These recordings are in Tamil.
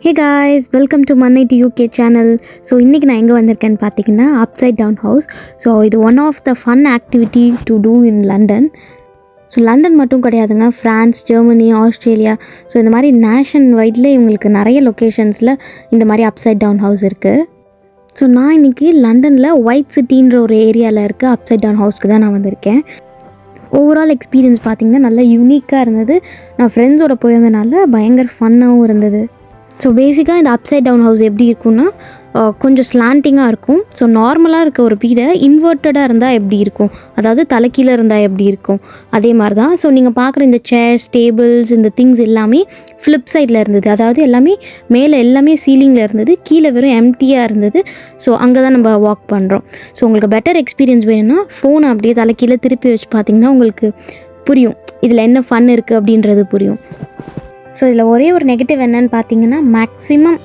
Hey guys, welcome to Mannai T UK channel. So இன்றைக்கி நான் எங்கே வந்திருக்கேன்னு பார்த்தீங்கன்னா அப்சைட் டவுன் ஹவுஸ். ஸோ இது one of the fun activity to do in London. So London மட்டும் கிடையாதுங்க, ஃப்ரான்ஸ், ஜெர்மனி, ஆஸ்திரேலியா, ஸோ இந்த மாதிரி நேஷன் வைடில் இவங்களுக்கு நிறைய லொக்கேஷன்ஸில் இந்த மாதிரி அப்சைட் டவுன் ஹவுஸ் இருக்குது. ஸோ நான் இன்றைக்கி லண்டனில் ஒயிட் சிட்டின்ற ஒரு ஏரியாவில் இருக்க அப்சைட் டவுன் ஹவுஸ்க்கு தான் நான் வந்திருக்கேன். ஓவரால் எக்ஸ்பீரியன்ஸ் பார்த்திங்கன்னா நல்லா யூனிக்காக இருந்தது. நான் ஃப்ரெண்ட்ஸோட போயிருந்தனால பயங்கர ஃபன்னாகவும் இருந்தது. ஸோ பேசிக்காக இந்த அப்சைட் டவுன் ஹவுஸ் எப்படி இருக்குன்னா கொஞ்சம் ஸ்லாண்டிங்காக இருக்கும். ஸோ நார்மலாக இருக்க ஒரு வீடை இன்வெர்ட்டடாக இருந்தால் எப்படி இருக்கும், அதாவது தலைக்கீழே இருந்தால் எப்படி இருக்கும், அதே மாதிரி தான். ஸோ நீங்கள் பார்க்குற இந்த சேர்ஸ், டேபிள்ஸ், இந்த திங்ஸ் எல்லாமே ஃப்ளிப் சைடில் இருந்தது. அதாவது எல்லாமே மேலே எல்லாமே சீலிங்கில் இருந்தது, கீழே வெறும் எம்டியாக இருந்தது. ஸோ அங்கே தான் நம்ம வாக் பண்ணுறோம். ஸோ உங்களுக்கு பெட்டர் எக்ஸ்பீரியன்ஸ் வேணும்னா ஃபோனை அப்படியே தலைக்கீழே திருப்பி வச்சு பார்த்திங்கன்னா உங்களுக்கு புரியும் இதில் என்ன ஃபன் இருக்குது அப்படின்றது புரியும். ஸோ இதில் ஒரே ஒரு நெகட்டிவ் என்னன்னு பார்த்தீங்கன்னா, மேக்ஸிமம்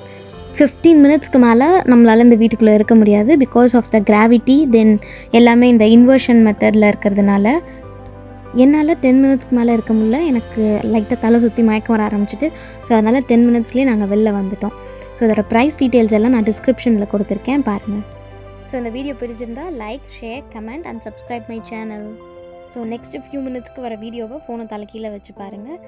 15 மினிட்ஸ்க்கு மேலே நம்மளால் இந்த வீட்டுக்குள்ளே இருக்க முடியாது. பிகாஸ் ஆஃப் த கிராவிட்டி, தென் எல்லாமே இந்த இன்வர்ஷன் மெத்தடில் இருக்கிறதுனால என்னால் 10 மினிட்ஸ்க்கு மேலே இருக்க முடியல. எனக்கு லைட்டாக தலை சுற்றி மயக்கம் வர ஆரம்பிச்சிட்டு. ஸோ அதனால் 10 மினிட்ஸ்லேயே நாங்கள் வெளில வந்துட்டோம். ஸோ இதோட ப்ரைஸ் டீட்டெயில்ஸ் எல்லாம் நான் டிஸ்கிரிப்ஷனில் கொடுத்துருக்கேன், பாருங்கள். ஸோ இந்த வீடியோ பிடிச்சிருந்தால் like, share, comment and subscribe my channel. So next few மினிட்ஸ்க்கு வர வீடியோவை ஃபோனை தலைக்கீழே வச்சு பாருங்கள்.